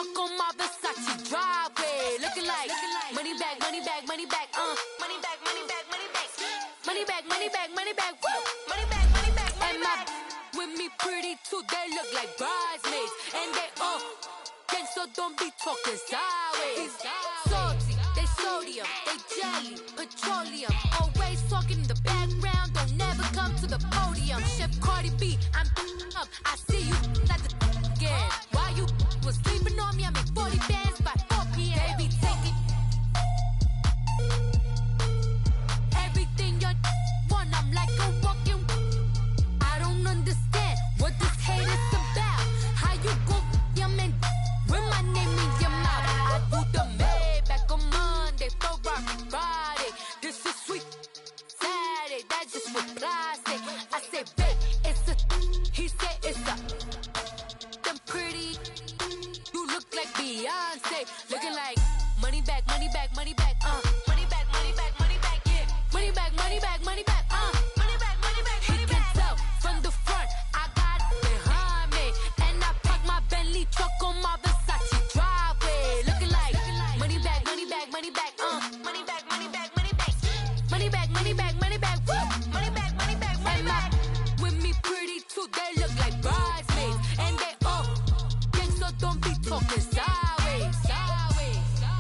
truck on my Versace driveway. Looking like money bag, money bag, money bag, money bag, money bag, money bag, money bag, money bag, money bag, woo, money bag, money bag, money bag. With me pretty too, they look like bridesmaids, and they so don't be talking sideways. Salty, they sodium, they jelly, petroleum. Always talking in the background, don't never come to the podium. Chef Cardi B, I'm up. I see you at the again. While you was sleeping on me, I make 40 bands by 4 p.m. They be taking everything you want. I'm like a walking. I don't understand what this hate is about. How you go, yeah, man. With my name in your mouth, I do the Maybach on Monday, for Friday. This is sweet Saturday, that's just what plastic. I say, babe, it's a, he said it's a. Them pretty, you look like Beyonce, looking like money back, money back, money back, money back, money back, money back, yeah, money back, money back, money back, money back, money back, money back. He can tell from the front, I got it behind me, and I park my Bentley truck on my Versace driveway. Looking like money bag, money bag, money bag, money bag, money bag, money bag, money bag, money bag, money bag, woo, money bag, money bag, money bag. With me pretty too, they look like bridesmaids, and they all gang, so don't be talking sideways, sideways, sideways.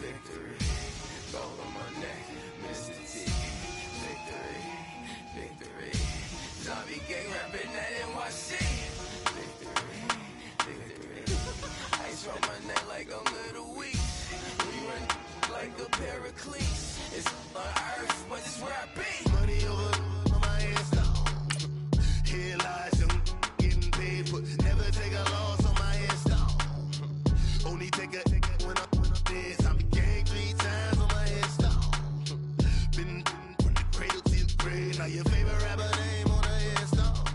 Victory, gold on my neck, Mr. T. Victory, victory. Zombie gang rapping that NYC. Victory, victory. Ice on my neck like a little weak. We run like a pair of cleats. It's on earth, but it's where I be. Money over on my hands down. Here lies them getting paid, but never take a loss on my hands down. Only take a when I'm dead. Zombie gang 3 times on my headstone. Been from the cradle to the grave. Now your favorite rapper name on a headstone.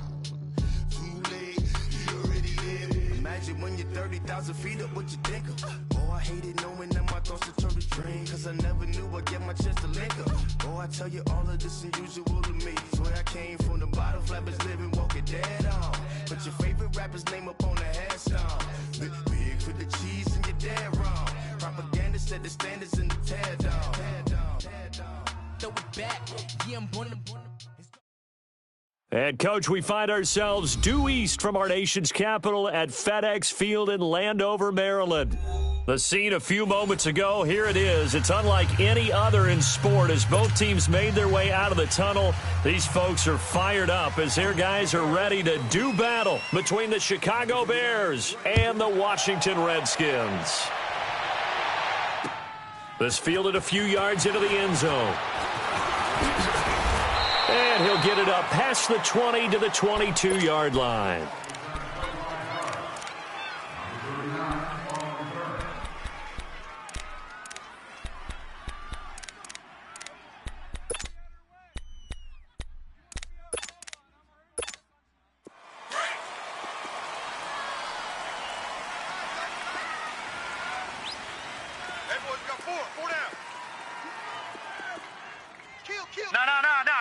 Too late, you already there. Imagine when you're 30,000 feet up, what you think of? Oh, I hated knowing that my thoughts would turn to dream. Cause I never knew I'd get my chance to link up. Oh, I tell you all of this unusual to me. Swear I came from the bottom, flappers living, walking dead on. Put your favorite rapper's name up on the headstone. Big for the cheese and you're dead wrong. Propaganda set the standards in the tear down. Throw it back, yeah, I'm born to. And, Coach, we find ourselves due east from our nation's capital at FedEx Field in Landover, Maryland. The scene a few moments ago, here it is. It's unlike any other in sport as both teams made their way out of the tunnel. These folks are fired up as their guys are ready to do battle between the Chicago Bears and the Washington Redskins. This fielded a few yards into the end zone. And he'll get it up past the 20 to the 22-yard line.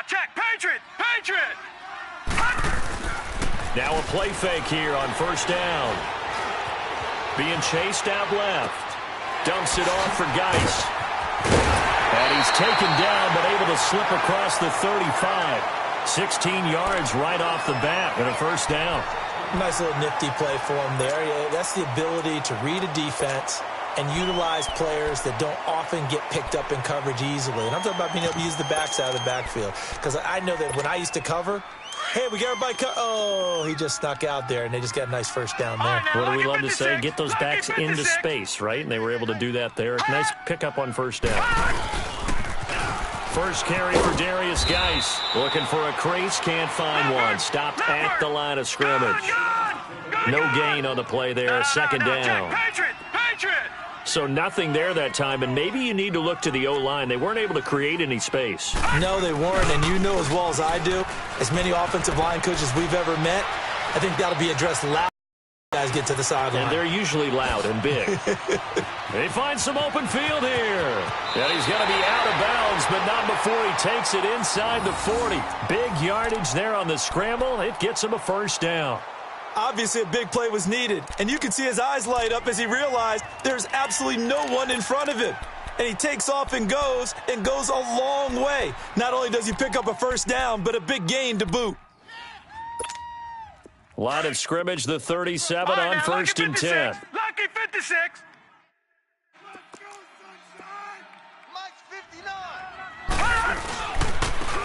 Check. Patriot. Now a play fake here on first down. Being chased out left. Dumps it off for Geis. And he's taken down, but able to slip across the 35. 16 yards right off the bat and a first down. Nice little nifty play for him there. Yeah, that's the ability to read a defense and utilize players that don't often get picked up in coverage easily. And I'm talking about being able to use the backs out of the backfield. Because I know that when I used to cover, hey, we got everybody oh, he just snuck out there, and they just got a nice first down there. What do we love to say? Get those backs into space, right? And they were able to do that there. Nice pickup on first down. First carry for Darius Geis. Looking for a crease, can't find one. Stopped at the line of scrimmage. No gain on the play there, second down. Patriot! So nothing there that time, and maybe you need to look to the O-line. They weren't able to create any space. No, they weren't, and you know as well as I do, as many offensive line coaches we've ever met, I think that'll be addressed loud when guys get to the sideline. And they're usually loud and big. They find some open field here. And he's going to be out of bounds, but not before he takes it inside the 40. Big yardage there on the scramble. It gets him a first down. Obviously, a big play was needed, and you can see his eyes light up as he realized there's absolutely no one in front of him. And he takes off and goes a long way. Not only does he pick up a first down, but a big gain to boot. Line of scrimmage, the 37 on now, first and 10. Lucky 56.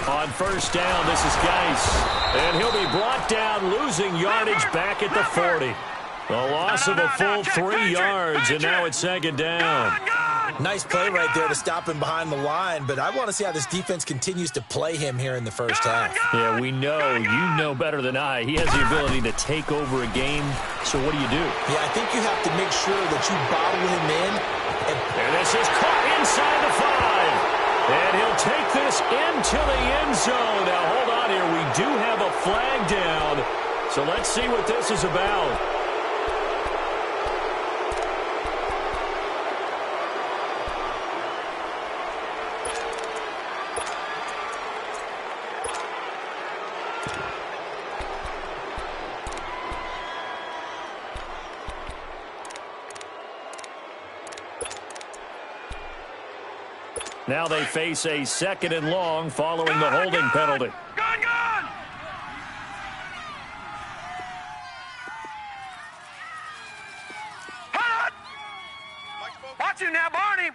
On first down, this is Geis. And he'll be brought down, losing yardage back at the 40. A loss of a full 3 yards, and now it's second down. Nice play right there to stop him behind the line, but I want to see how this defense continues to play him here in the first half. Yeah, we know. You know better than I. He has the ability to take over a game, so what do you do? Yeah, I think you have to make sure that you bottle him in. And this is caught inside the 5. And he'll take this into the end zone. Now, hold on here. We do have a flag down. So let's see what this is about. Now they face a second and long following the holding penalty. Gone! Watch him now, Barney!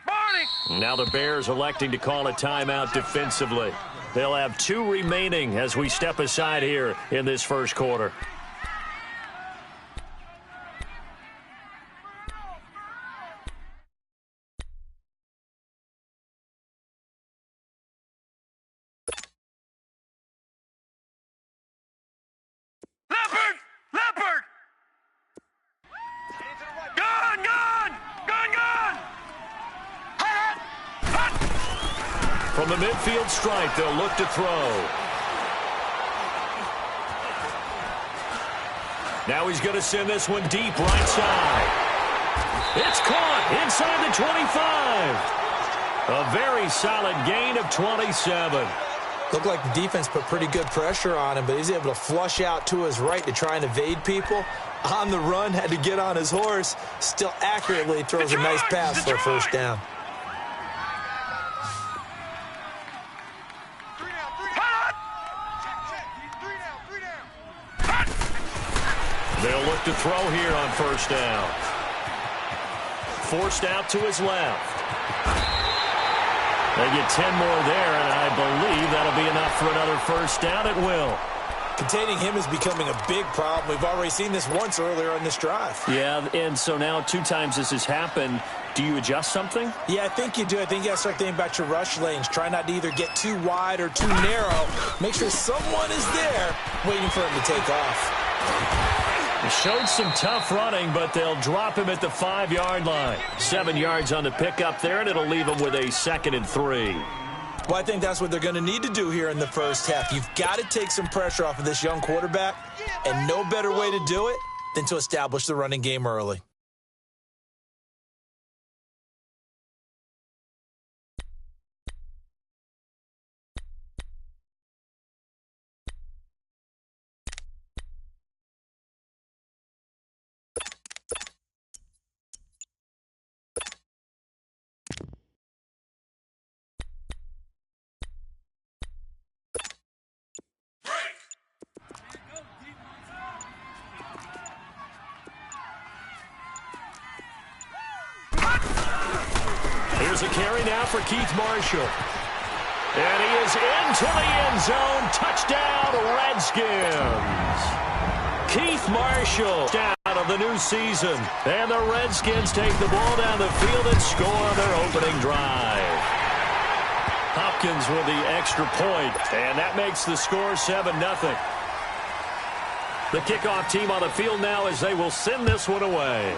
Now the Bears electing to call a timeout defensively. They'll have 2 remaining as we step aside here in this first quarter. Leopard! Gone! From the midfield stripe, they'll look to throw. Now he's going to send this one deep right side. It's caught inside the 25. A very solid gain of 27. Looked like the defense put pretty good pressure on him, but he's able to flush out to his right to try and evade people. On the run, had to get on his horse. Still accurately throws a nice pass for a first down. They'll look to throw here on first down. Forced out to his left. They get 10 more there, and I believe that'll be enough for another first down. It will. Containing him is becoming a big problem. We've already seen this once earlier on this drive. Yeah, and so now 2 times this has happened. Do you adjust something? Yeah, I think you do. I think you got to start thinking about your rush lanes. Try not to either get too wide or too narrow. Make sure someone is there waiting for him to take off. He showed some tough running, but they'll drop him at the 5-yard line. 7 yards on the pickup there, and it'll leave him with a 2nd and 3. Well, I think that's what they're going to need to do here in the first half. You've got to take some pressure off of this young quarterback, and no better way to do it than to establish the running game early. Here's a carry now for Keith Marshall. And he is into the end zone. Touchdown, Redskins. Keith Marshall down of the new season. And the Redskins take the ball down the field and score their opening drive. Hopkins with the extra point, and that makes the score 7-0. The kickoff team on the field now as they will send this one away.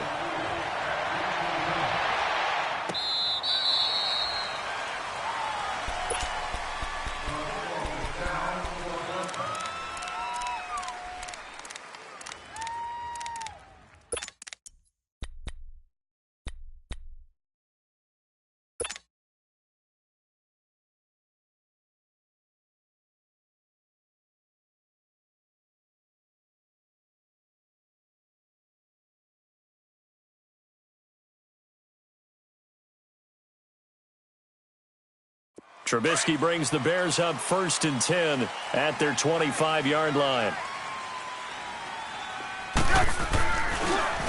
Trubisky brings the Bears up 1st and 10 at their 25-yard line.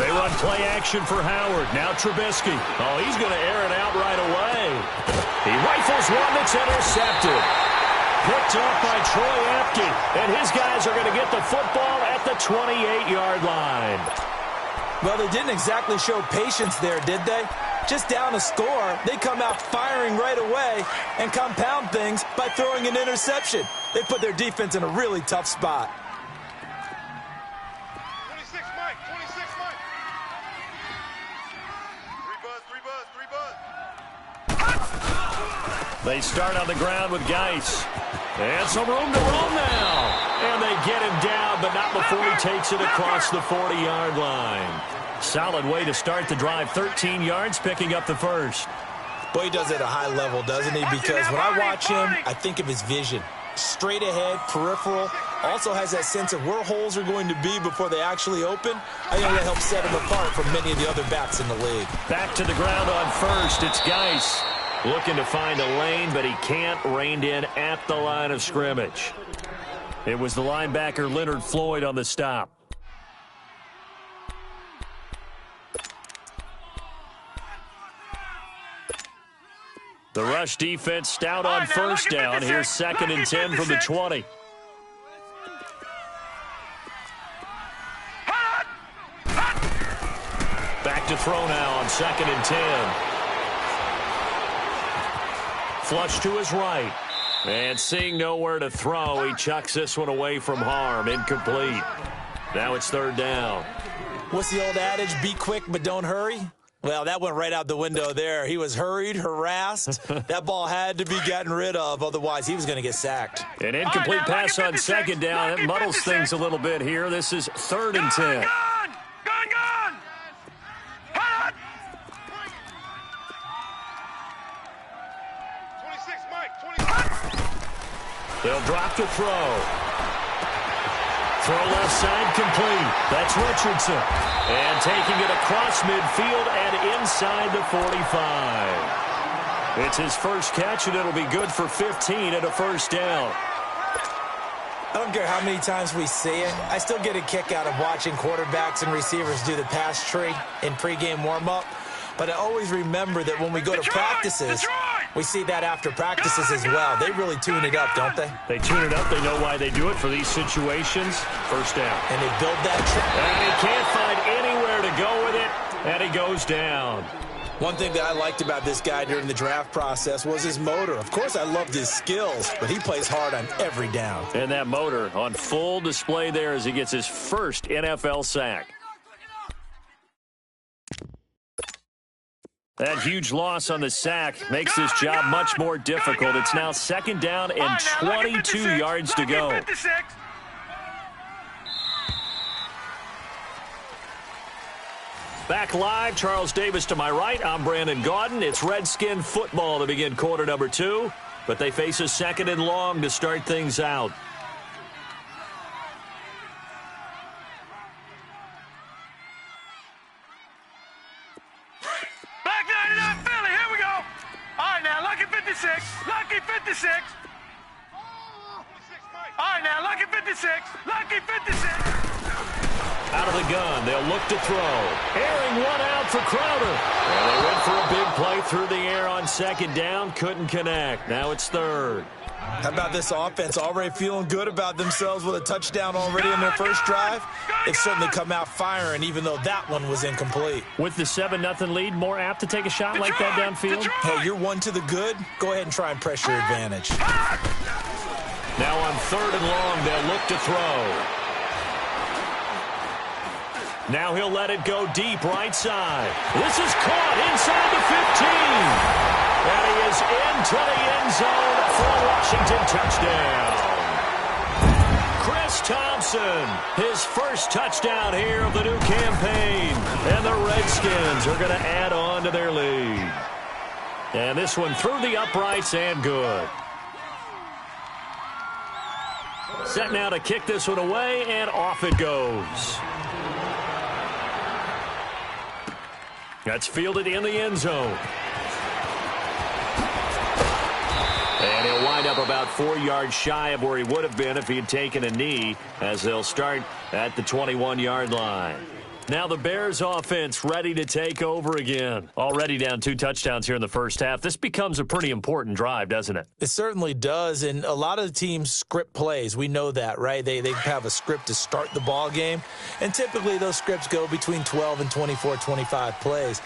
They run play action for Howard. Now Trubisky. Oh, he's going to air it out right away. He rifles one that's intercepted. Picked off by Troy Apke. And his guys are going to get the football at the 28-yard line. Well, they didn't exactly show patience there, did they? Just down a score, they come out firing right away and compound things by throwing an interception. They put their defense in a really tough spot. 26, Mike. 26, Mike. Three buzz. They start on the ground with Geis. And some room to roam now. And they get him down, but not before he takes it across the 40-yard line. Solid way to start the drive. 13 yards, picking up the first. Boy, he does it at a high level, doesn't he? Because when I watch him, I think of his vision. Straight ahead, peripheral. Also has that sense of where holes are going to be before they actually open. I think that helps set him apart from many of the other backs in the league. Back to the ground on first. It's Geis looking to find a lane, but he can't. Reined in at the line of scrimmage. It was the linebacker Leonard Floyd on the stop. The rush defense stout on first down. Here's 2nd and 10 from the 20. Back to throw now on 2nd and 10. Flush to his right. And seeing nowhere to throw, he chucks this one away from harm. Incomplete. Now it's 3rd down. What's the old adage? Be quick, but don't hurry. Well, that went right out the window there. He was hurried, harassed. That ball had to be gotten rid of. Otherwise, he was going to get sacked. An incomplete pass on 2nd down. That muddles things a little bit here. This is 3rd and 10. Gone! Hot! 26, Mike. 26. They'll drop to throw. Throw left side complete. That's Richardson. And taking it across midfield and inside the 45. It's his first catch, and it'll be good for 15 at a 1st down. I don't care how many times we see it. I still get a kick out of watching quarterbacks and receivers do the pass tree in pregame warm-up. But I always remember that when we go to practices, we see that after practices as well. They really tune it up, don't they? They tune it up. They know why they do it for these situations. 1st down. And they build that trip. And he can't find anywhere to go with it, and he goes down. One thing that I liked about this guy during the draft process was his motor. Of course, I loved his skills, but he plays hard on every down. And that motor on full display there as he gets his first NFL sack. That huge loss on the sack makes this job much more difficult. It's now 2nd down and 22 yards to go. Back live, Charles Davis to my right. I'm Brandon Gaudin. It's Redskin football to begin quarter number 2, but they face a 2nd and long to start things out. Black 99 Philly, here we go. All right, now, lucky 56. Lucky 56. All right, now, lucky 56. Lucky 56. Out of the gun, they'll look to throw. Airing one out for Crowder. And they went for a big play through the air on 2nd down. Couldn't connect. Now it's 3rd. How about this offense already feeling good about themselves with a touchdown already in their first drive? They've certainly come out firing, even though that one was incomplete. With the 7-0 lead, more apt to take a shot like that downfield? Hey, you're one to the good. Go ahead and try and press your advantage. Now on 3rd and long, they'll look to throw. Now he'll let it go deep right side. This is caught inside the 15. And he is into the end zone Washington touchdown. Chris Thompson, his first touchdown here of the new campaign. And the Redskins are going to add on to their lead. And this one through the uprights and good. Set now to kick this one away, and off it goes. That's fielded in the end zone. And he'll wind up about 4 yards shy of where he would have been if he had taken a knee, as they'll start at the 21-yard line. Now the Bears offense ready to take over again. Already down 2 touchdowns here in the first half. This becomes a pretty important drive, doesn't it? It certainly does, and a lot of the teams script plays. We know that, right? They have a script to start the ball game, and typically those scripts go between 12 and 24, 25 plays.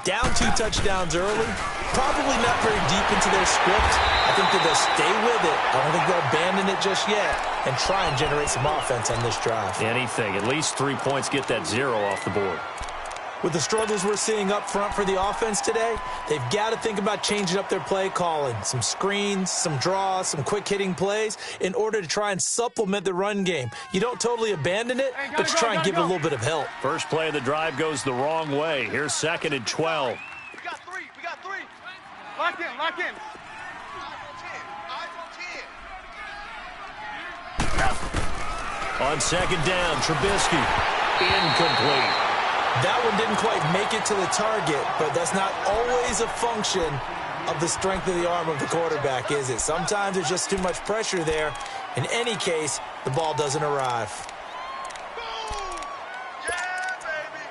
Down 2 touchdowns early, probably not very deep into their script. I think that they'll stay with it. I don't think they'll abandon it just yet and try and generate some offense on this drive. Anything. At least 3 points, get that 0 off the board. With the struggles we're seeing up front for the offense today, they've got to think about changing up their play calling. Some screens, some draws, some quick-hitting plays in order to try and supplement the run game. You don't totally abandon it, but you try and give it a little bit of help. First play of the drive goes the wrong way. Here's 2nd and 12. We got 3. We got 3. Lock in. Lock in. On 2nd down, Trubisky. Incomplete. That one didn't quite make it to the target, but that's not always a function of the strength of the arm of the quarterback, is it? Sometimes there's just too much pressure there. In any case, the ball doesn't arrive. Boom! Yeah, baby!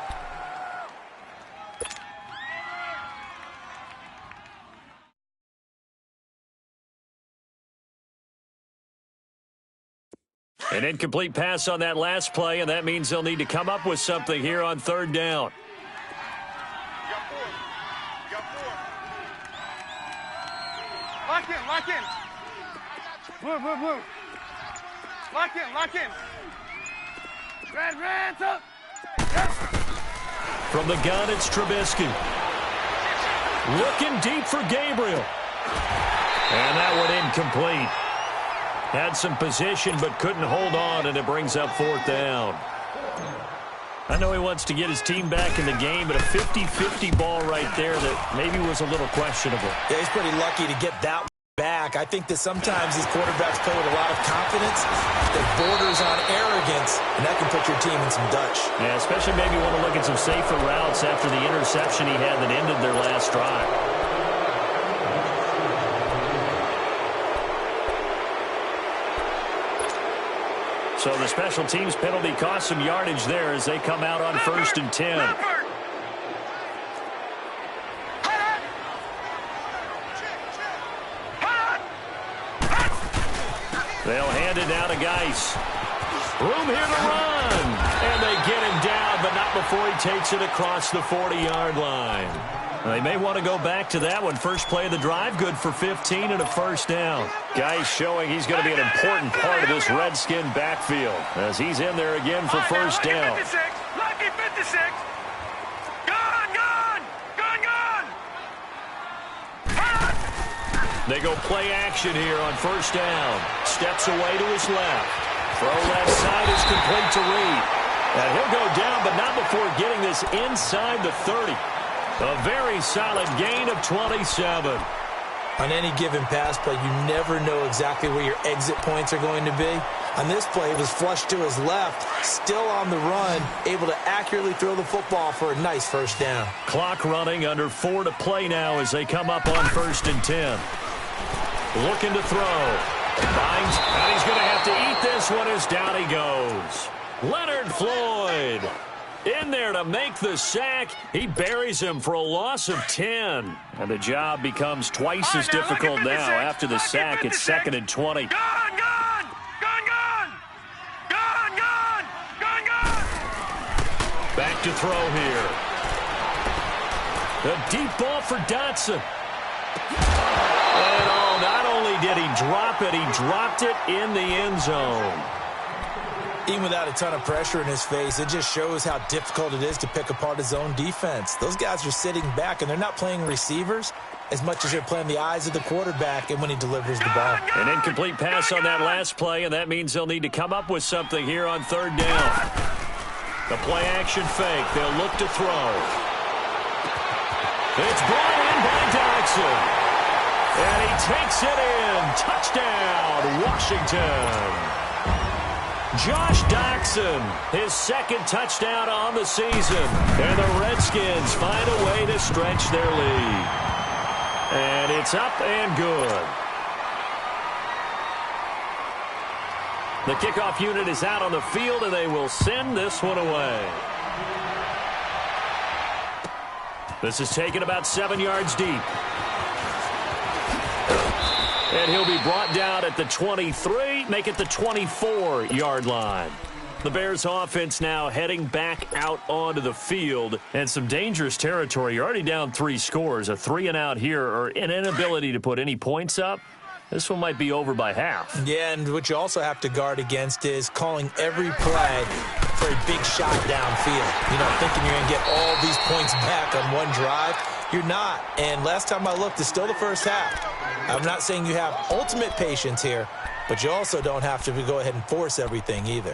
An incomplete pass on that last play, and that means they'll need to come up with something here on 3rd down. We got 4. We got 4. Lock in. Lock in. Blue. Lock in. Lock in. Red, up. Yep. From the gun, it's Trubisky. Looking deep for Gabriel. And that one incomplete. Had some position but couldn't hold on, and it brings up 4th down. I know he wants to get his team back in the game, but a 50-50 ball right there that maybe was a little questionable. Yeah, he's pretty lucky to get that back. I think that sometimes these quarterbacks play with a lot of confidence that borders on arrogance, and that can put your team in some Dutch. Yeah, especially maybe want to look at some safer routes after the interception he had that ended their last drive. So the special teams penalty cost some yardage there as they come out on 1st and 10. They'll hand it down to Geis. Room here to run. And they get him down, but not before he takes it across the 40-yard line. They may want to go back to that one. First play of the drive, good for 15 and a 1st down. Geis showing he's going to be an important part of this Redskin backfield as he's in there again for 1st down. Lucky 56. Gone. They go play action here on 1st down. Steps away to his left. Throw left side is complete to Reed. And he'll go down, but not before getting this inside the 30. A very solid gain of 27. On any given pass play, you never know exactly where your exit points are going to be. On this play, it was flushed to his left, still on the run, able to accurately throw the football for a nice 1st down. Clock running, under 4 to play now as they come up on 1st and 10. Looking to throw. Finds, and he's going to have to eat this one as down he goes. Leonard Floyd in there to make the sack. He buries him for a loss of 10. And the job becomes twice as difficult now after the sack. It's 2nd and 20. Gone. Back to throw here. A deep ball for Dotson. And not only did he drop it, he dropped it in the end zone. Even without a ton of pressure in his face, it just shows how difficult it is to pick apart his own defense. Those guys are sitting back, and they're not playing receivers. as much as they're playing the eyes of the quarterback and when he delivers the ball. An incomplete pass on that last play, and that means they'll need to come up with something here on third down. The play-action fake. They'll look to throw. It's brought in by Dodson. And he takes it in. Touchdown, Washington. Josh Doxson, his second touchdown on the season. And the Redskins find a way to stretch their lead. And it's up and good. The kickoff unit is out on the field, and they will send this one away. This is taken about 7 yards deep. And he'll be brought down at the 23, make it the 24-yard line. The Bears offense now heading back out onto the field, and some dangerous territory. You're already down 3 scores, a 3-and-out here, or an inability to put any points up. This one might be over by half. Yeah, and what you also have to guard against is calling every play for a big shot downfield. You know, thinking you're going to get all these points back on one drive. You're not. And last time I looked, it's still the first half. I'm not saying you have ultimate patience here, but you also don't have to go ahead and force everything either.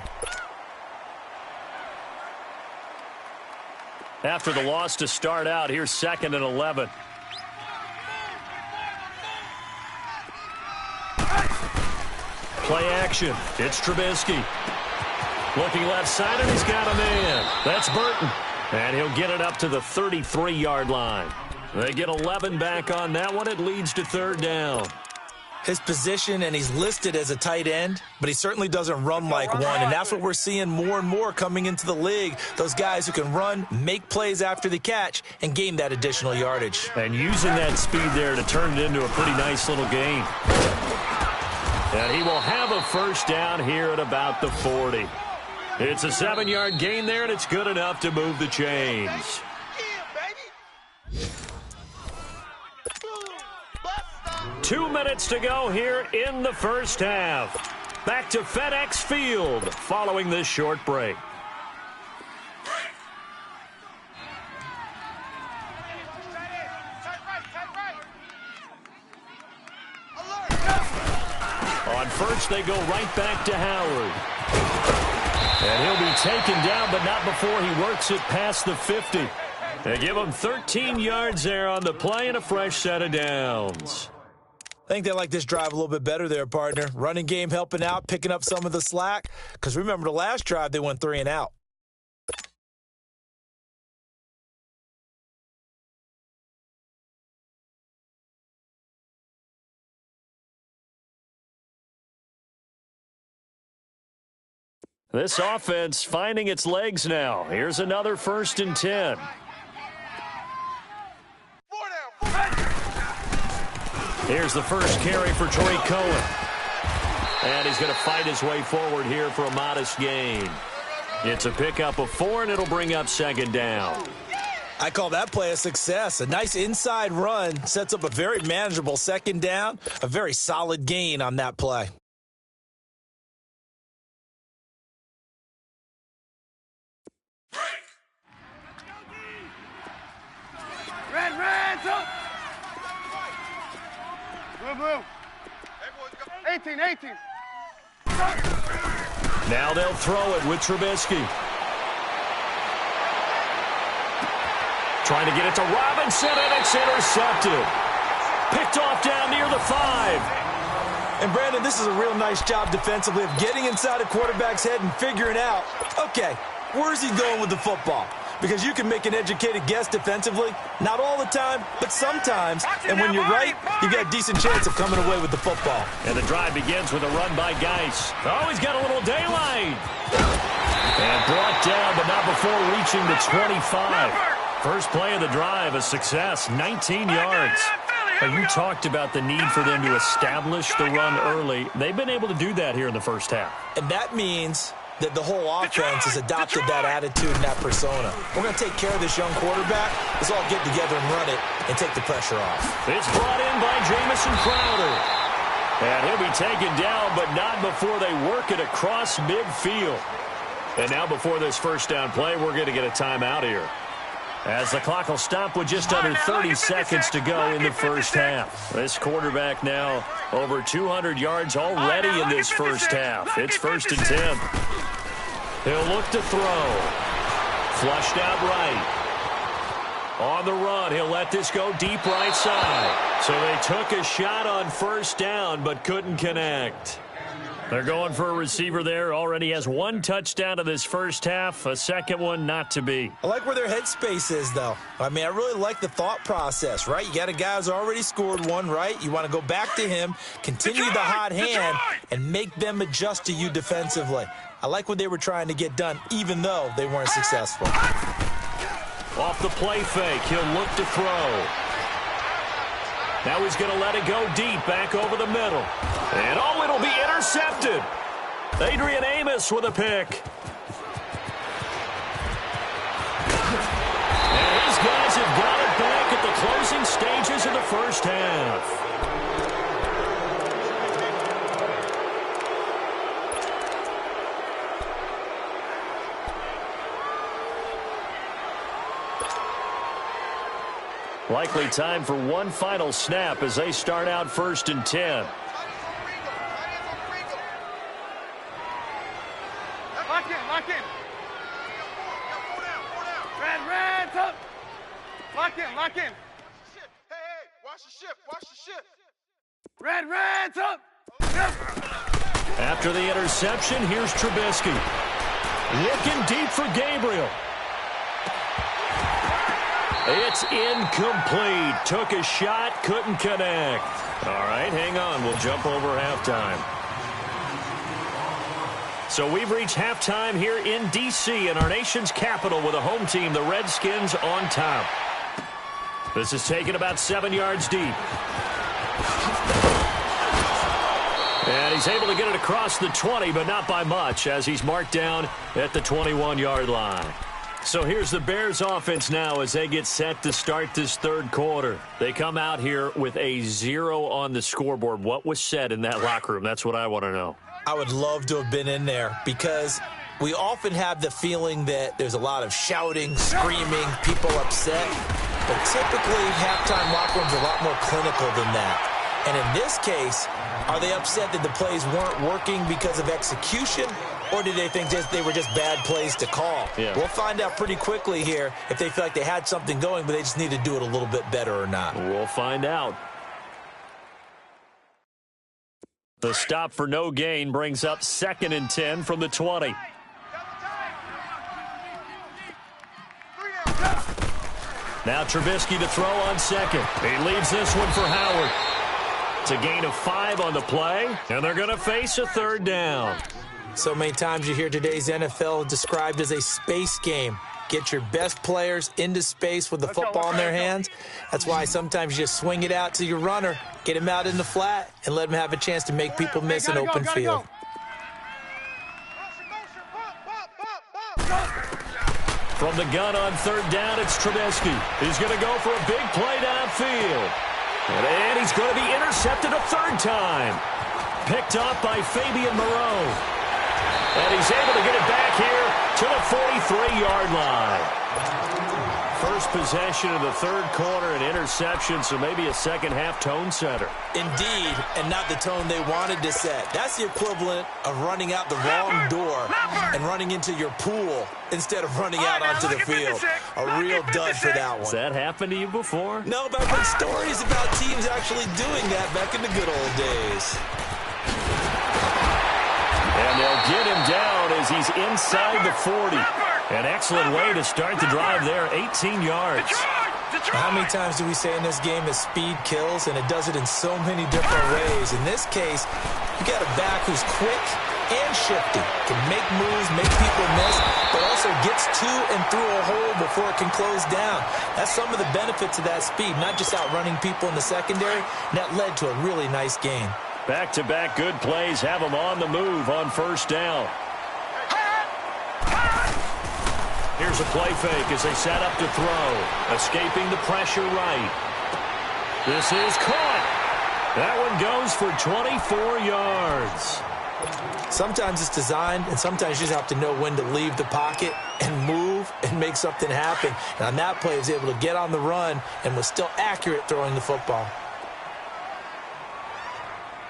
After the loss to start out, here's 2nd and 11. Play action. It's Trubisky. Looking left side, and he's got a man. That's Burton. And he'll get it up to the 33-yard line. They get 11 back on that one. It leads to third down. His position, and he's listed as a tight end, but he certainly doesn't run like one, and that's what we're seeing more and more coming into the league. Those guys who can run, make plays after the catch, and gain that additional yardage. And using that speed there to turn it into a pretty nice little gain. And he will have a first down here at about the 40. It's a 7-yard gain there, and it's good enough to move the chains. 2 minutes to go here in the first half. Back to FedEx Field following this short break. On first, they go right back to Howard. And he'll be taken down, but not before he works it past the 50. They give him 13 yards there on the play and a fresh set of downs. I think they like this drive a little bit better there, partner. Running game helping out, picking up some of the slack. Because remember, the last drive, they went 3-and-out. This offense finding its legs now. Here's another 1st and 10. Here's the first carry for Troy Cohen. And he's going to fight his way forward here for a modest gain. It's a pickup of 4, and it'll bring up 2nd down. I call that play a success. A nice inside run sets up a very manageable 2nd down. A very solid gain on that play. Red, up. Blue. 18. Now they'll throw it with Trubisky. Trying to get it to Robinson, and it's intercepted. Picked off down near the 5. And, Brandon, this is a real nice job defensively of getting inside a quarterback's head and figuring out, okay, where's he going with the football? Because you can make an educated guess defensively. Not all the time, but sometimes. And when you're right, you've got a decent chance of coming away with the football. And the drive begins with a run by Geis. Oh, he's got a little daylight. And brought down, but not before reaching the 25. First play of the drive, a success, 19 yards. You talked about the need for them to establish the run early. They've been able to do that here in the first half. And that means that the whole offense has adopted that attitude and that persona. We're going to take care of this young quarterback. Let's all get together and run it and take the pressure off. It's brought in by Jamison Crowder. And he'll be taken down, but not before they work it across midfield. And now before this first down play, we're going to get a timeout here. As the clock will stop with just under 30 seconds to go in the first half. This quarterback now over 200 yards already in this first half. It's 1st and 10. He'll look to throw. Flushed out right. On the run, he'll let this go deep right side. So they took a shot on 1st down but couldn't connect. They're going for a receiver there. Already has 1 touchdown in this first half. A second one not to be. I like where their headspace is, though. I mean, I really like the thought process, right? You got a guy who's already scored one, right? You want to go back to him, continue the hot hand, and make them adjust to you defensively. I like what they were trying to get done, even though they weren't successful. Off the play fake, he'll look to throw. Now he's going to let it go deep, back over the middle. And, oh, it'll be intercepted. Adrian Amos with a pick. And his guys have got it back at the closing stages of the first half. Likely time for one final snap as they start out 1st and 10. Lock in. Red, up. Lock in. Hey, watch the ship. Red, up. After the interception, here's Trubisky. Looking deep for Gabriel. It's incomplete. Took a shot, couldn't connect. All right, hang on. We'll jump over halftime. So we've reached halftime here in D.C. in our nation's capital with a home team, the Redskins, on top. This is taken about 7 yards deep. And he's able to get it across the 20, but not by much, as he's marked down at the 21-yard line. So here's the Bears offense now as they get set to start this third quarter. They come out here with a 0 on the scoreboard. What was said in that locker room? That's what I want to know. I would love to have been in there because we often have the feeling that there's a lot of shouting, screaming, people upset. But typically, halftime locker rooms are a lot more clinical than that. And in this case, are they upset that the plays weren't working because of execution? Or did they think they were just bad plays to call? Yeah. We'll find out pretty quickly here if they feel like they had something going, but they just need to do it a little bit better or not. We'll find out. The stop for no gain brings up 2nd and 10 from the 20. Now Trubisky to throw on 2nd. He leaves this one for Howard. It's a gain of 5 on the play, and they're going to face a 3rd down. So many times you hear today's NFL described as a space game. Get your best players into space with the football in their hands. That's why sometimes you just swing it out to your runner, get him out in the flat, and let him have a chance to make people miss an open field. From the gun on 3rd down, it's Trubisky. He's going to go for a big play downfield. And he's going to be intercepted a 3rd time. Picked up by Fabian Moreau. And he's able to get it back here to the 43-yard line. First possession of the 3rd quarter, an interception, so maybe a second-half tone setter. Indeed, and not the tone they wanted to set. That's the equivalent of running out the wrong door and running into your pool instead of running out onto the field. A real dud for that one. Has that happened to you before? No, but I've heard stories about teams actually doing that back in the good old days. And they'll get him down as he's inside the 40. An excellent way to start the drive there, 18 yards. How many times do we say in this game that speed kills, and it does it in so many different ways? In this case, you got a back who's quick and shifty, can make moves, make people miss, but also gets to and through a hole before it can close down. That's some of the benefits of that speed, not just outrunning people in the secondary, and that led to a really nice game. Back-to-back good plays have him on the move on 1st down. Here's a play fake as they set up to throw. Escaping the pressure right. This is caught. That one goes for 24 yards. Sometimes it's designed, and sometimes you just have to know when to leave the pocket and move and make something happen. And on that play, he was able to get on the run and was still accurate throwing the football.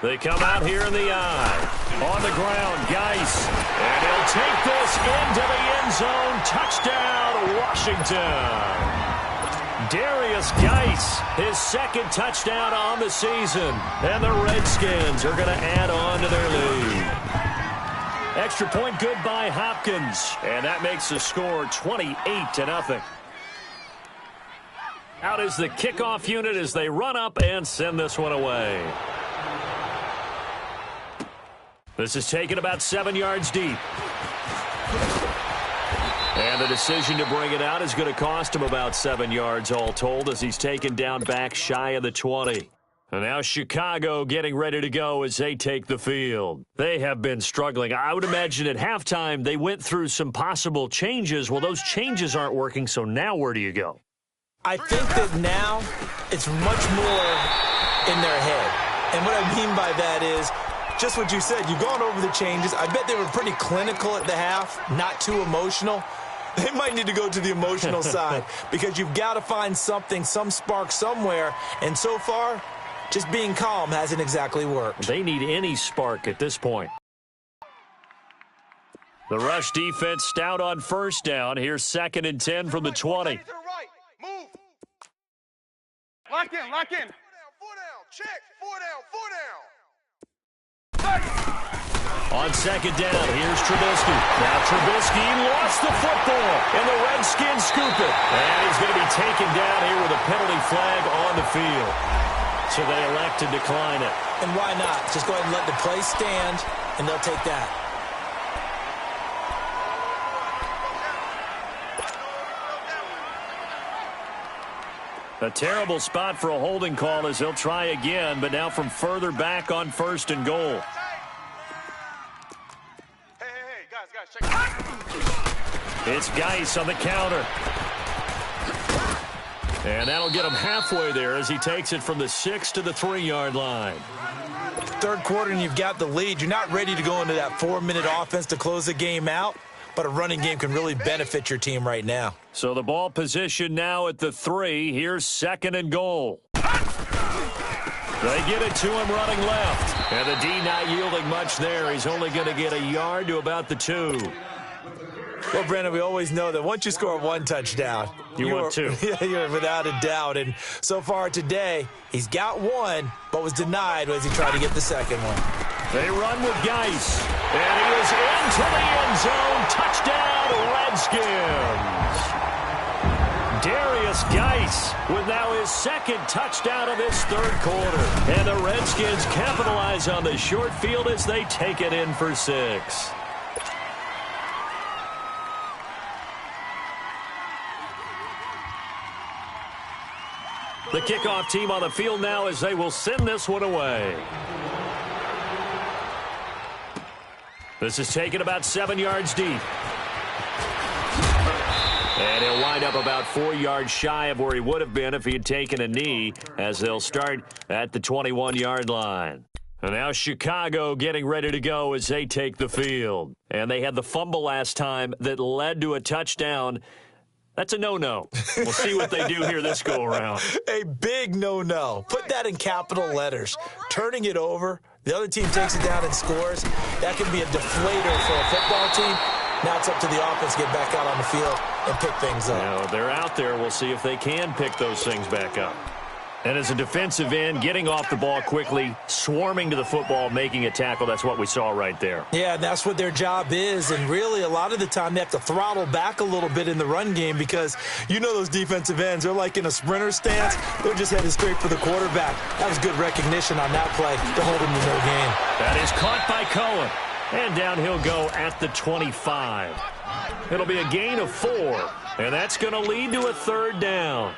They come out here in the eye. On the ground, Geis. And he'll take this into the end zone. Touchdown, Washington. Darius Geis, his second touchdown on the season. And the Redskins are going to add on to their lead. Extra point good by Hopkins. And that makes the score 28-0. Out is the kickoff unit as they run up and send this one away. This is taken about 7 yards deep. And the decision to bring it out is going to cost him about 7 yards all told as he's taken down back shy of the 20. And now Chicago getting ready to go as they take the field. They have been struggling. I would imagine at halftime they went through some possible changes. Well, those changes aren't working, so now where do you go? I think that now it's much more in their head. And what I mean by that is just what you said. You've gone over the changes. I bet they were pretty clinical at the half, not too emotional. They might need to go to the emotional side because you've got to find something, some spark somewhere. And so far, just being calm hasn't exactly worked. They need any spark at this point. The rush defense stout on first down. Here's 2nd and 10 from the 20. Move. Lock in. 4 down. Check. 4 down. On 2nd down, here's Trubisky. Now Trubisky lost the football, and the Redskins scoop it. And he's going to be taken down here with a penalty flag on the field. So they elect to decline it. And why not? Just go ahead and let the play stand, and they'll take that. A terrible spot for a holding call as they'll try again, but now from further back on 1st and goal. Hey, guys, check. It's Geis on the counter. And that'll get him halfway there as he takes it from the 6 to the 3-yard line. Third quarter and you've got the lead. You're not ready to go into that 4-minute offense to close the game out, but a running game can really benefit your team right now. So the ball position now at the 3. Here's 2nd and goal. They get it to him running left. And the D not yielding much there. He's only going to get a yard to about the 2. Well, Brandon, we always know that once you score one touchdown, you want 2. Yeah, you're without a doubt. And so far today, he's got 1, but was denied as he tried to get the second one. They run with Geis. And he is into the end zone. Touchdown, Redskins. Darius Geis with now his 2nd touchdown of this 3rd quarter. And the Redskins capitalize on the short field as they take it in for 6. The kickoff team on the field now as they will send this one away. This is taken about 7 yards deep. And he'll wind up about 4 yards shy of where he would have been if he had taken a knee as they'll start at the 21-yard line. And now Chicago getting ready to go as they take the field. And they had the fumble last time that led to a touchdown. That's a no-no. We'll see what they do here this go-around. A big no-no. Put that in capital letters. Turning it over, the other team takes it down and scores. That can be a deflator for a football team. Now it's up to the offense to get back out on the field and pick things up. Now, they're out there. We'll see if they can pick those things back up. And as a defensive end, getting off the ball quickly, swarming to the football, making a tackle, that's what we saw right there. Yeah, that's what their job is. And really, a lot of the time, they have to throttle back a little bit in the run game because you know those defensive ends, they're like in a sprinter stance. They're just headed straight for the quarterback. That was good recognition on that play to hold him to no gain. That is caught by Cohen. And down he'll go at the 25. It'll be a gain of 4. And that's going to lead to a 3rd down.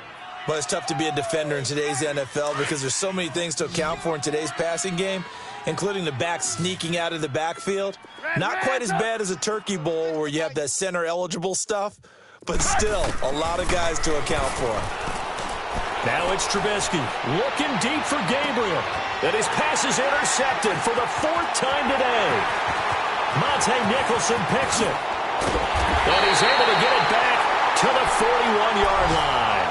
Well, it's tough to be a defender in today's NFL because there's so many things to account for in today's passing game, including the back sneaking out of the backfield. Not quite as bad as a Turkey Bowl where you have that center-eligible stuff, but still a lot of guys to account for. Now it's Trubisky looking deep for Gabriel. And his pass is intercepted for the 4th time today. Monte Nicholson picks it. And he's able to get it back to the 41-yard line.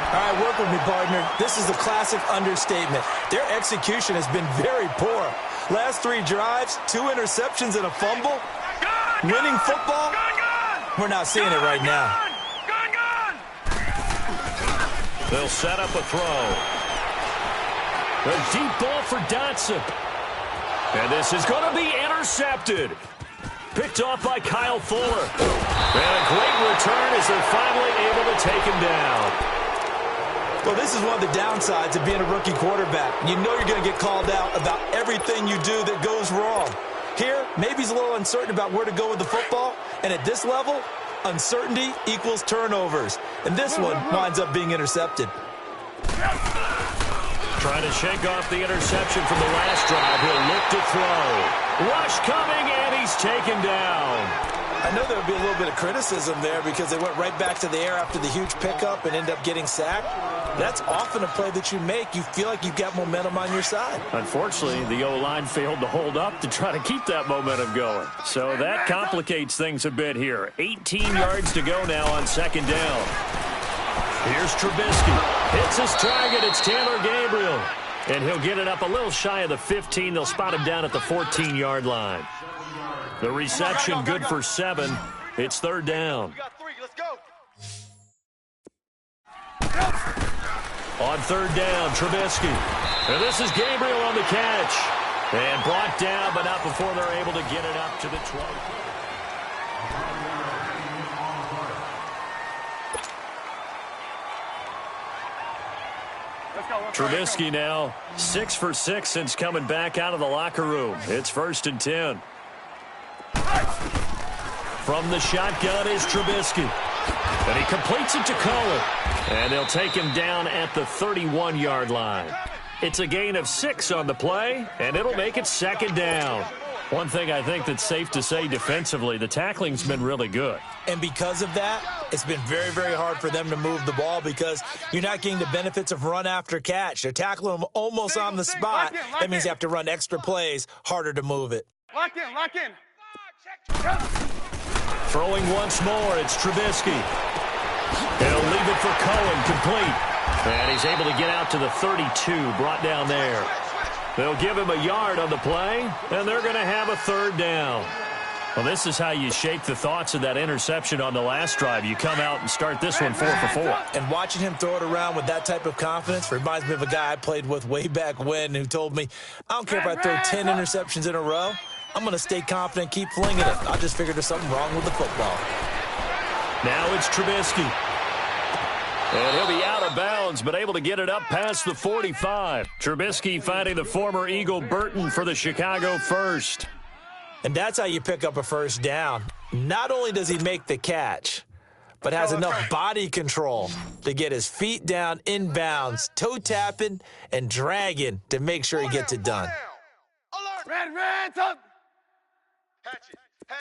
All right, work with me, partner. This is a classic understatement. Their execution has been very poor. Last 3 drives, 2 interceptions and a fumble. Winning football, we're not seeing it right now. They'll set up a throw. A deep ball for Dotson. And this is going to be intercepted. Picked off by Kyle Fuller. And a great return as they're finally able to take him down. Well, this is one of the downsides of being a rookie quarterback. You know you're going to get called out about everything you do that goes wrong. Here, maybe he's a little uncertain about where to go with the football. And at this level, uncertainty equals turnovers. And this one winds up being intercepted. Trying to shake off the interception from the last drive. He'll look to throw. Rush coming, and he's taken down. I know there would be a little bit of criticism there because they went right back to the air after the huge pickup and end up getting sacked. That's often a play that you make. You feel like you've got momentum on your side. Unfortunately, the O-line failed to hold up to try to keep that momentum going. So that complicates things a bit here. 18 yards to go now on 2nd down. Here's Trubisky. Hits his target. It's Taylor Gabriel. And he'll get it up a little shy of the 15. They'll spot him down at the 14-yard line. The reception good for 7. It's 3rd down. We got 3. Let's go. On 3rd down, Trubisky. And this is Gabriel on the catch. And brought down, but not before they're able to get it up to the 12. Trubisky now 6 for 6 since coming back out of the locker room. It's 1st and 10. From the shotgun is Trubisky. And he completes it to Cohen. And they'll take him down at the 31-yard line. It's a gain of 6 on the play, and it'll make it 2nd down. One thing I think that's safe to say defensively, the tackling's been really good. And because of that, it's been very, very hard for them to move the ball because you're not getting the benefits of run after catch. They're tackling them almost on the spot. That means you have to run extra plays, harder to move it. Lock in, lock in. Throwing once more, it's Trubisky. He'll leave it for Cohen, complete. And he's able to get out to the 32, brought down there. They'll give him a yard on the play, and they're going to have a 3rd down. Well, this is how you shake the thoughts of that interception on the last drive. You come out and start this one 4 for 4. And watching him throw it around with that type of confidence reminds me of a guy I played with way back when who told me, I don't care if I throw 10 interceptions in a row. I'm going to stay confident, keep flinging it. I just figured there's something wrong with the football. Now it's Trubisky. And he'll be out of bounds, but able to get it up past the 45. Trubisky finding the former Eagle Burton for the Chicago first. And that's how you pick up a 1st down. Not only does he make the catch, but has enough body control to get his feet down inbounds, toe tapping and dragging to make sure he gets it done. Red, up.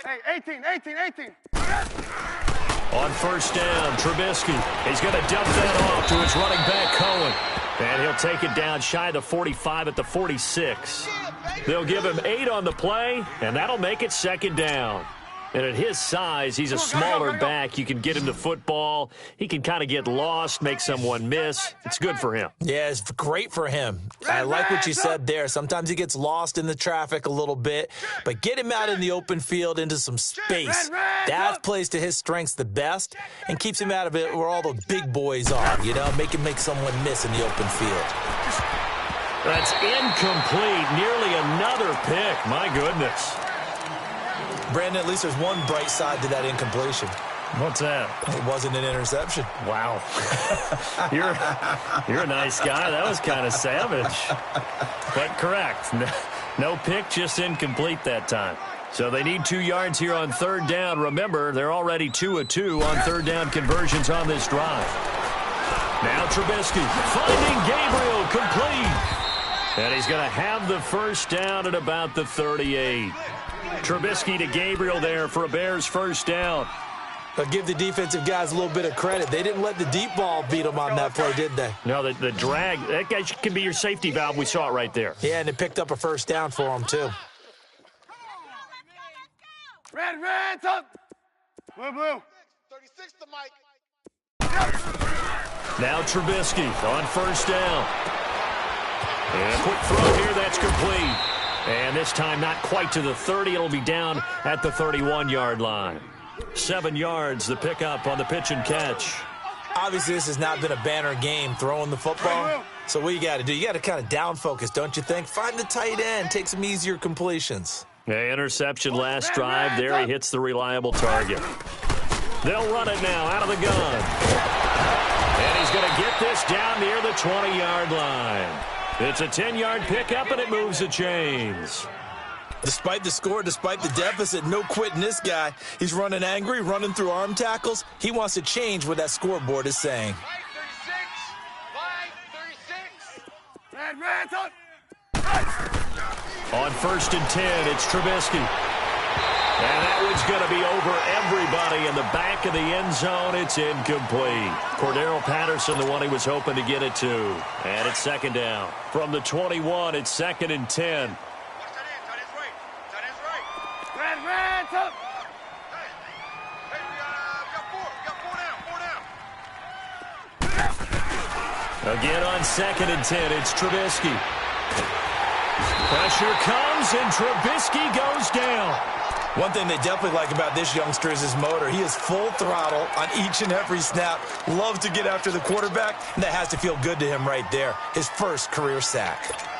Hey, 18. On 1st down, Trubisky. He's going to dump that off to his running back, Cohen. And he'll take it down shy of the 45 at the 46. They'll give him 8 on the play, and that'll make it 2nd down. And at his size, he's a smaller back. You can get him the football. He can kind of get lost, make someone miss. It's good for him. Yeah, it's great for him. I like what you said there. Sometimes he gets lost in the traffic a little bit, but get him out in the open field into some space. That plays to his strengths the best and keeps him out of it where all the big boys are, you know, make him make someone miss in the open field. That's incomplete. Nearly another pick. My goodness. Brandon, at least there's one bright side to that incompletion. What's that? It wasn't an interception. Wow. You're a nice guy. That was kind of savage. But correct. No pick, just incomplete that time. So they need 2 yards here on 3rd down. Remember, they're already 2 of 2 on 3rd down conversions on this drive. Now Trubisky finding Gabriel complete. And he's going to have the 1st down at about the 38. Trubisky to Gabriel there for a Bears 1st down. But give the defensive guys a little bit of credit. They didn't let the deep ball beat them on that play, did they? No, the drag, that guy can be your safety valve. We saw it right there. Yeah, and it picked up a first down for them, too. Red, up. Blue. 36 to Mike. Now Trubisky on first down. And a quick throw here, that's complete. And this time not quite to the 30. It'll be down at the 31-yard line. 7 yards, the pickup on the pitch and catch. Obviously, this has not been a banner game throwing the football. So what you got to do, you got to kind of down focus, don't you think? Find the tight end, take some easier completions. Yeah, interception last drive. There he hits the reliable target. They'll run it now out of the gun. And he's going to get this down near the 20-yard line. It's a 10-yard pickup, and it moves the chains. Despite the score, despite the deficit, no quitting this guy. He's running angry, running through arm tackles. He wants to change what that scoreboard is saying. Red, up. On first and 10, it's Trubisky. And that one's going to be over everybody in the back of the end zone. It's incomplete. Cordero Patterson, the one he was hoping to get it to. And it's second down. From the 21, it's second and 10. Red, up. Again on second and 10, it's Trubisky. Pressure comes, and Trubisky goes down. One thing they definitely like about this youngster is his motor. He is full throttle on each and every snap. Loves to get after the quarterback, and that has to feel good to him right there. His first career sack.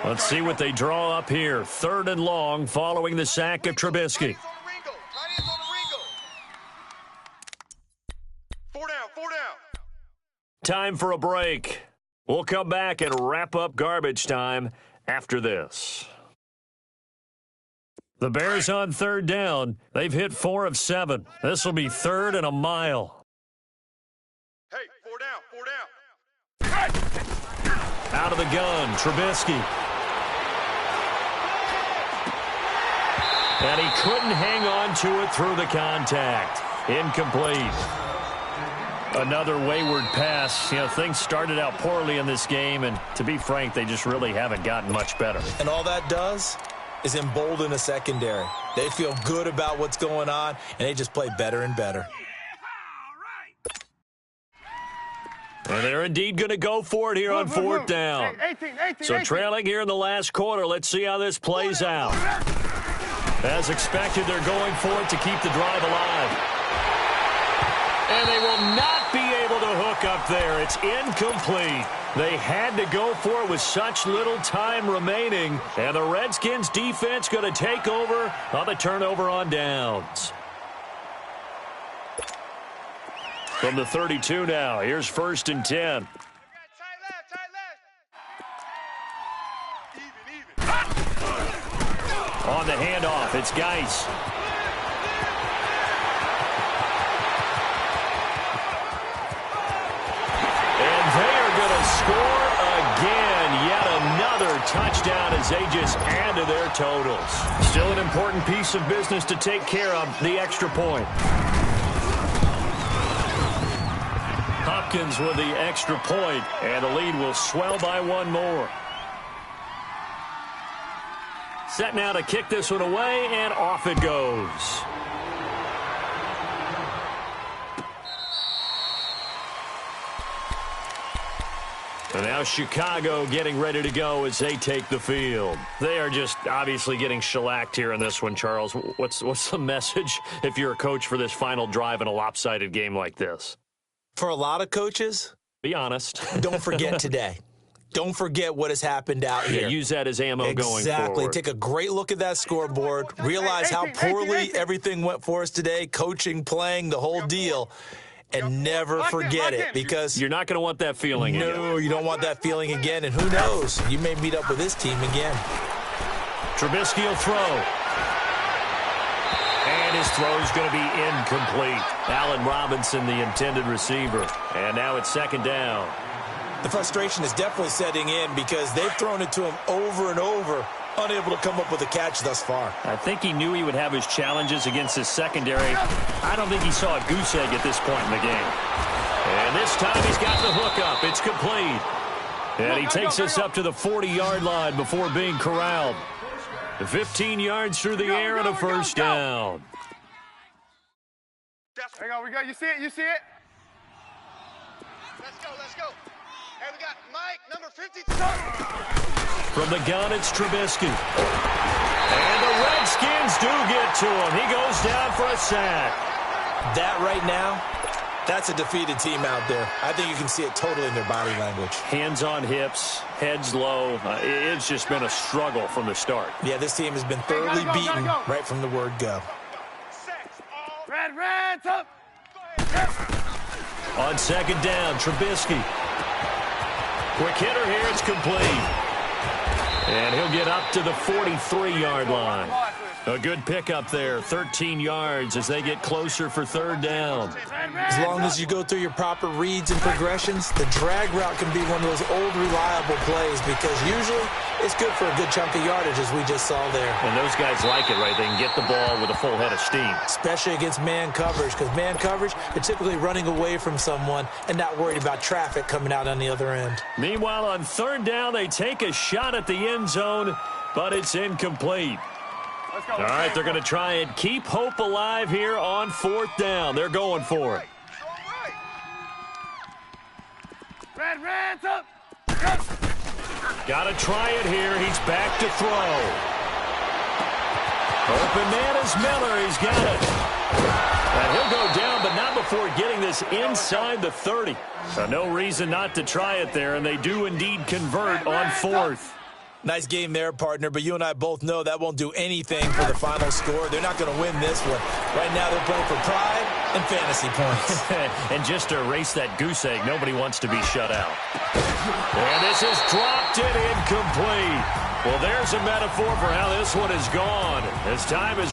Let's see what they draw up here. 3rd and long following the sack of Trubisky. 4 down. Time for a break. We'll come back and wrap up garbage time after this. The Bears on 3rd down. They've hit 4 of 7. This will be 3rd and a mile. Hey, 4 down. Out of the gun, Trubisky. And he couldn't hang on to it through the contact. Incomplete. Another wayward pass. You know, things started out poorly in this game, and to be frank, they just really haven't gotten much better. And all that does is embolden a secondary. They feel good about what's going on, and they just play better and better. And they're indeed going to go for it here on 4th down. 18. Trailing here in the last quarter. Let's see how this plays out. As expected, they're going for it to keep the drive alive. And they will not be able to hook up there. It's incomplete. They had to go for it with such little time remaining. And the Redskins defense going to take over on the turnover on downs. From the 32 now, here's 1st and 10. On the handoff, it's Geis. And they are going to score again. Yet another touchdown as they just add to their totals. Still an important piece of business to take care of, the extra point. Hopkins with the extra point, and the lead will swell by 1 more. Set now to kick this one away, and off it goes. And now Chicago getting ready to go as they take the field. They are just obviously getting shellacked here in this one, Charles. What's the message if you're a coach for this final drive in a lopsided game like this? For a lot of coaches, be honest. Don't forget today. Don't forget what has happened out here. Use that as ammo going forward. Exactly. Take a great look at that scoreboard. Realize how poorly everything went for us today. Coaching, playing, the whole deal. And never forget it, because you're not going to want that feeling again. No, you don't want that feeling again. And who knows? You may meet up with this team again. Trubisky will throw. And his throw is going to be incomplete. Allen Robinson, the intended receiver. And now it's 2nd down. The frustration is definitely setting in because they've thrown it to him over and over, unable to come up with a catch thus far. I think he knew he would have his challenges against his secondary. I don't think he saw a goose egg at this point in the game. And this time he's got the hook up. It's complete. And he takes us up to the 40-yard line before being corralled. 15 yards through the air and a first down. There you go, we go. You see it? You see it? Let's go, let's go. Hey, we got Mike, number 52. From the gun, it's Trubisky. And the Redskins do get to him. He goes down for a sack. That right now, that's a defeated team out there. I think you can see it totally in their body language. Hands on hips, heads low. It's just been a struggle from the start. Yeah, this team has been thoroughly beaten right from the word go. Red, up. On second down, Trubisky. Quick hitter here, it's complete. And he'll get up to the 43-yard line. A good pickup there, 13 yards as they get closer for third down. As long as you go through your proper reads and progressions, the drag route can be one of those old reliable plays because usually it's good for a good chunk of yardage as we just saw there. And those guys like it, right? They can get the ball with a full head of steam. Especially against man coverage because man coverage, they're typically running away from someone and not worried about traffic coming out on the other end. Meanwhile, on third down, they take a shot at the end zone, but it's incomplete. All right, they're going to try and keep hope alive here on fourth down. They're going for it. Red, up. Got to try it here. He's back to throw. Open man is Miller. He's got it. And he'll go down, but not before getting this inside the 30. So no reason not to try it there, and they do indeed convert on fourth. Nice game there, partner, but you and I both know that won't do anything for the final score. They're not going to win this one. Right now they're playing for pride and fantasy points. And just to erase that goose egg, nobody wants to be shut out. And this is dropped and incomplete. Well, there's a metaphor for how this one is gone. As time is